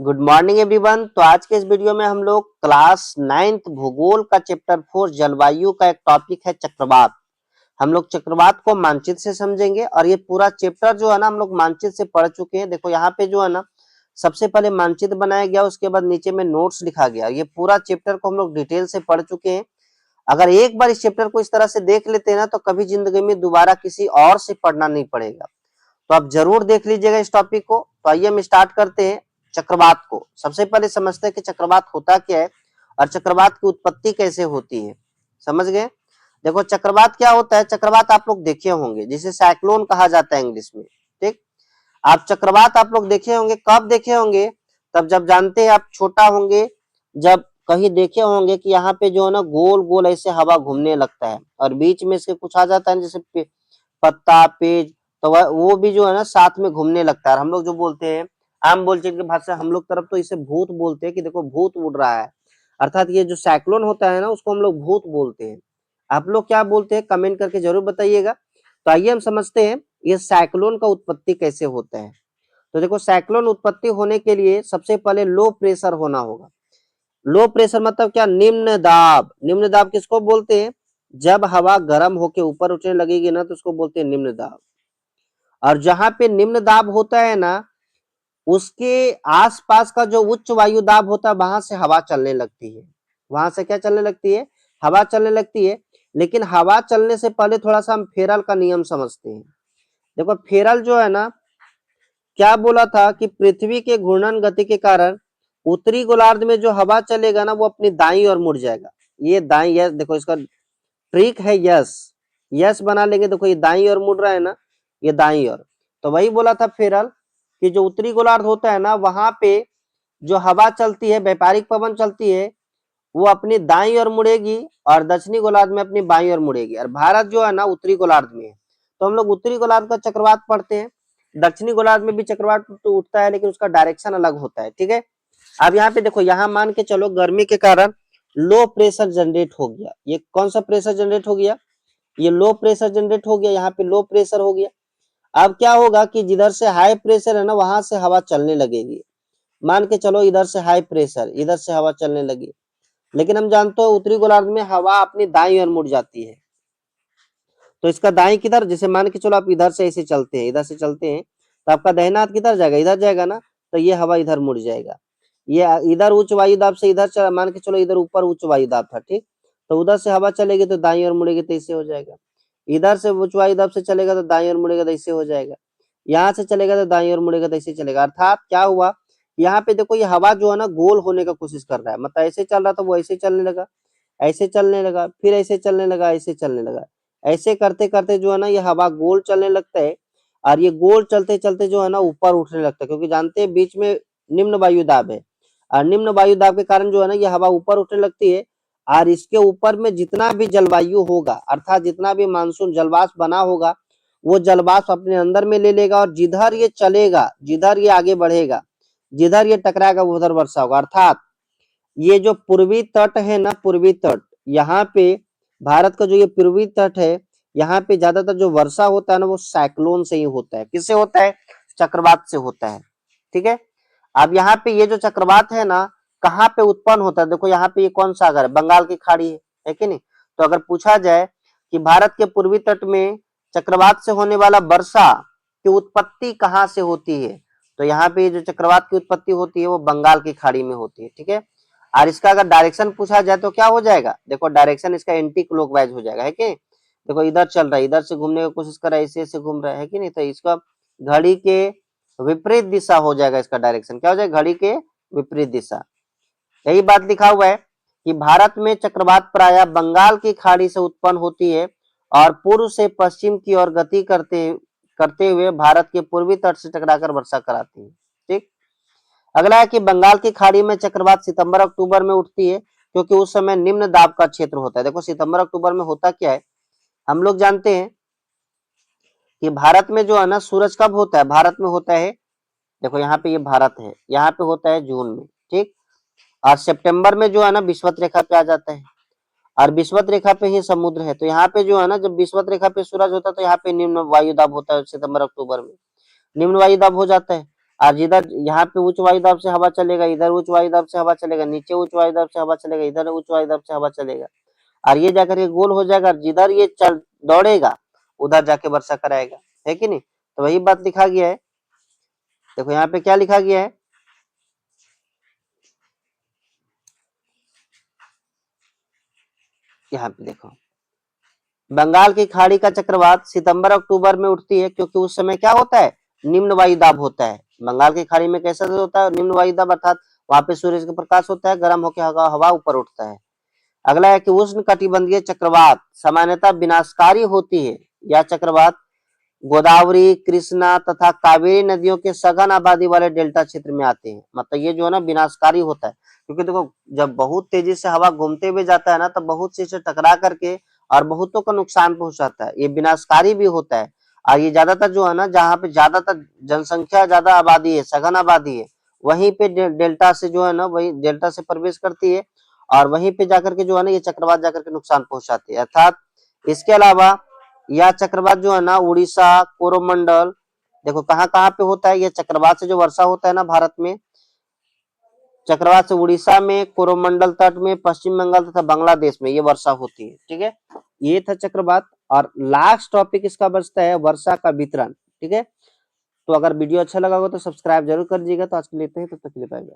Good morning everyone. तो आज के इस वीडियो में हम लोग क्लास 9th भूगोल का चैप्टर 4 जलवायु का एक टॉपिक है चक्रवात। हम लोग चक्रवात को मानचित्र से समझेंगे और ये पूरा चैप्टर जो है ना हम लोग मानचित्र से पढ़ चुके हैं। देखो यहाँ पे जो है ना सबसे पहले मानचित्र बनाया गया, उसके बाद नीचे में नोट्स लिखा गया। ये पूरा चैप्टर को हम लोग डिटेल से पढ़ चुके हैं। अगर एक बार इस चैप्टर को इस तरह से देख लेते हैं ना तो कभी जिंदगी में दोबारा किसी और से पढ़ना नहीं पड़ेगा। तो आप जरूर देख लीजिएगा इस टॉपिक को। तो आइए हम स्टार्ट करते हैं चक्रवात को। सबसे पहले समझते हैं कि चक्रवात होता क्या है और चक्रवात की उत्पत्ति कैसे होती है। समझ गए? देखो चक्रवात क्या होता है। चक्रवात आप लोग देखे होंगे, जिसे साइक्लोन कहा जाता है इंग्लिश में। ठीक, आप चक्रवात आप लोग देखे होंगे। कब देखे होंगे? तब जब जानते हैं आप छोटा होंगे, जब कहीं देखे होंगे कि यहाँ पे जो है ना गोल गोल ऐसे हवा घूमने लगता है और बीच में इसके कुछ आ जाता है, जैसे पत्ता पेज, तो वो भी जो है ना साथ में घूमने लगता है। हम लोग जो बोलते हैं आम बोलचाल की भाषा, हम लोग तरफ तो इसे भूत बोलते हैं कि देखो भूत उड़ रहा है। अर्थात ये जो साइक्लोन होता है ना उसको हम लोग भूत बोलते हैं। आप लोग क्या बोलते हैं कमेंट करके जरूर बताइएगा। तो आइए हम समझते हैं ये साइक्लोन का उत्पत्ति कैसे होता है। तो देखो साइक्लोन उत्पत्ति होने के लिए सबसे पहले लो प्रेशर होना होगा। लो प्रेशर मतलब क्या? निम्न दाब। निम्न दाब किसको बोलते हैं? जब हवा गर्म होके ऊपर उठने लगेगी ना तो उसको बोलते हैं निम्न दाब। और जहां पे निम्न दाब होता है ना उसके आसपास का जो उच्च वायु दाब होता है वहां से हवा चलने लगती है। वहां से क्या चलने लगती है? हवा चलने लगती है। लेकिन हवा चलने से पहले थोड़ा सा हम फेरल का नियम समझते हैं। देखो फेरल जो है ना, क्या बोला था कि पृथ्वी के घूर्णन गति के कारण उत्तरी गोलार्ध में जो हवा चलेगा ना वो अपनी दाईं ओर मुड़ जाएगा। ये दाईं, यस देखो इसका ट्रिक है, यस यस बना लेंगे। देखो ये दाईं ओर मुड़ रहा है ना, ये दाईं ओर। तो वही बोला था फेरल कि जो उत्तरी गोलार्ध होता है ना वहां पे जो हवा चलती है, व्यापारिक पवन चलती है, वो अपनी दाईं ओर मुड़ेगी और दक्षिणी गोलार्ध में अपनी बाईं ओर मुड़ेगी। और भारत जो है ना उत्तरी गोलार्ध में है, तो हम लोग उत्तरी गोलार्ध का चक्रवात पढ़ते हैं। दक्षिणी गोलार्ध में भी चक्रवात तो उठता है लेकिन उसका डायरेक्शन अलग होता है। ठीक है, अब यहाँ पे देखो, यहाँ मान के चलो गर्मी के कारण लो प्रेशर जनरेट हो गया। ये कौन सा प्रेशर जनरेट हो गया? ये लो प्रेशर जनरेट हो गया। यहाँ पे लो प्रेशर हो गया। अब क्या होगा कि जिधर से हाई प्रेशर है ना वहां से हवा चलने लगेगी। मान के चलो इधर से हाई प्रेशर, इधर से हवा चलने लगी, लेकिन हम जानते हो उत्तरी गोलार्ध में हवा अपनी दाईं ओर मुड़ जाती है। तो इसका दाईं किधर? जैसे मान के चलो आप इधर से ऐसे चलते हैं, इधर से चलते हैं, तो आपका दाहिना हाथ किधर जाएगा? इधर जाएगा ना, तो ये हवा इधर मुड़ जाएगा। ये इधर उच्च वायु दाब से इधर चला, मान के चलो इधर ऊपर उच्च वायु दाब था, ठीक, तो उधर से हवा चलेगी तो दाईं ओर मुड़ेगी तो इससे हो जाएगा। इधर से उच्च वायु दाब से चलेगा तो दाईं ओर मुड़ेगा तो इससे हो जाएगा। यहाँ से चलेगा तो दाईं ओर मुड़ेगा तो ऐसे चलेगा। अर्थात क्या हुआ, यहाँ पे देखो ये हवा जो है ना गोल होने का कोशिश कर रहा है। मतलब ऐसे चल रहा था वो ऐसे चलने लगा, ऐसे चलने लगा, फिर ऐसे चलने लगा, ऐसे चलने लगा। ऐसे करते करते जो है ना ये हवा गोल चलने लगता है और ये गोल चलते चलते जो है ना ऊपर उठने लगता है, क्योंकि जानते हैं बीच में निम्न वायु दाब है और निम्न वायु दाब के कारण जो है ना ये हवा ऊपर उठने लगती है। और इसके ऊपर में जितना भी जलवायु होगा, अर्थात जितना भी मानसून जलवाष्प बना होगा, वो जलवाष्प अपने अंदर में ले लेगा और जिधर ये चलेगा, जिधर ये आगे बढ़ेगा, जिधर ये टकराएगा उधर वर्षा होगा। अर्थात ये जो पूर्वी तट है ना, पूर्वी तट, यहाँ पे भारत का जो ये पूर्वी तट है, यहाँ पे ज्यादातर जो वर्षा होता है ना वो साइक्लोन से ही होता है। किससे होता है? चक्रवात से होता है। ठीक है, अब यहाँ पे ये जो चक्रवात है ना कहाँ पे उत्पन्न होता है? देखो यहाँ पे ये कौन सागर है? बंगाल की खाड़ी है कि नहीं? तो अगर पूछा जाए कि भारत के पूर्वी तट में चक्रवात से होने वाला वर्षा की उत्पत्ति कहाँ से होती है, तो यहाँ पे जो चक्रवात की उत्पत्ति होती है वो बंगाल की खाड़ी में होती है। ठीक है, और इसका अगर डायरेक्शन पूछा जाए तो क्या हो जाएगा? देखो डायरेक्शन इसका एंटी क्लॉकवाइज हो जाएगा, है कि? देखो इधर चल रहा है, इधर से घूमने की कोशिश कर रहा है, ऐसे ऐसे घूम रहा है कि नहीं? तो इसका घड़ी के विपरीत दिशा हो जाएगा। इसका डायरेक्शन क्या हो जाएगा? घड़ी के विपरीत दिशा। यही बात लिखा हुआ है कि भारत में चक्रवात प्रायः बंगाल की खाड़ी से उत्पन्न होती है और पूर्व से पश्चिम की ओर गति करते करते हुए भारत के पूर्वी तट से टकराकर वर्षा कराती है। ठीक, अगला है कि बंगाल की खाड़ी में चक्रवात सितंबर अक्टूबर में उठती है क्योंकि उस समय निम्न दाब का क्षेत्र होता है। देखो सितंबर अक्टूबर में होता क्या है, हम लोग जानते हैं कि भारत में जो है ना सूरज कब होता है? भारत में होता है, देखो यहाँ पे ये भारत है, यहाँ पे होता है जून में, ठीक, और सितंबर में जो है ना विषुवत रेखा पे आ जाता है और विषुवत रेखा पे ही समुद्र है। तो यहाँ पे जो है ना जब विषुवत रेखा पे सूरज होता है तो यहाँ पे निम्न वायु दाब होता है सितंबर अक्टूबर में, निम्न वायु दाब हो जाता है। और जिधर यहाँ पे उच्च वायु दाब से हवा चलेगा, इधर उच्च वायु दाब से हवा चलेगा, नीचे उच्च वायु दाब से हवा चलेगा, इधर उच्च वायु दाब से हवा चलेगा, और ये जाकर के गोल हो जाएगा, जिधर ये चल दौड़ेगा उधर जाके वर्षा कराएगा, है कि नहीं। तो वही बात लिखा गया है। देखो यहाँ पे क्या लिखा गया है, यहाँ पे देखो, बंगाल की खाड़ी का चक्रवात सितंबर अक्टूबर में उठती है, क्योंकि उस समय क्या होता है, निम्न वायु दाब होता है। बंगाल की खाड़ी में कैसा होता है, निम्न वायु दाब, अर्थात वहां पे सूर्य का प्रकाश होता है, गर्म होकर हवा ऊपर उठता है। अगला है कि उष्ण कटिबंधीय चक्रवात सामान्यतः विनाशकारी होती है। यह चक्रवात गोदावरी, कृष्णा तथा कावेरी नदियों के सघन आबादी वाले डेल्टा क्षेत्र में आते हैं। मतलब ये जो है ना विनाशकारी होता है, क्योंकि देखो जब बहुत तेजी से हवा घूमते हुए जाता है ना, तब बहुत से टकरा करके और बहुतों को नुकसान पहुंचाता है। ये विनाशकारी भी होता है, और ये ज्यादातर जो है ना, जहाँ पे ज्यादातर जनसंख्या, ज्यादा आबादी है, सघन आबादी है, वहीं पे डेल्टा से जो है ना, वही डेल्टा से प्रवेश करती है, और वहीं पे जाकर के जो है ना, ये चक्रवात जाकर के नुकसान पहुंचाती है। अर्थात इसके अलावा यह चक्रवात जो है ना, उड़ीसा, कोरोमंडल, देखो कहाँ कहाँ पे होता है ये चक्रवात से जो वर्षा होता है ना भारत में, चक्रवात से उड़ीसा में, कोरोमंडल तट में, पश्चिम बंगाल तथा बांग्लादेश में ये वर्षा होती है। ठीक है, ये था चक्रवात। और लास्ट टॉपिक इसका बचता है वर्षा का वितरण। ठीक है, तो अगर वीडियो अच्छा लगा हो तो सब्सक्राइब जरूर कर दीजिएगा। तो आज के लिए इतना ही, तब तक के लिए बाय बाय।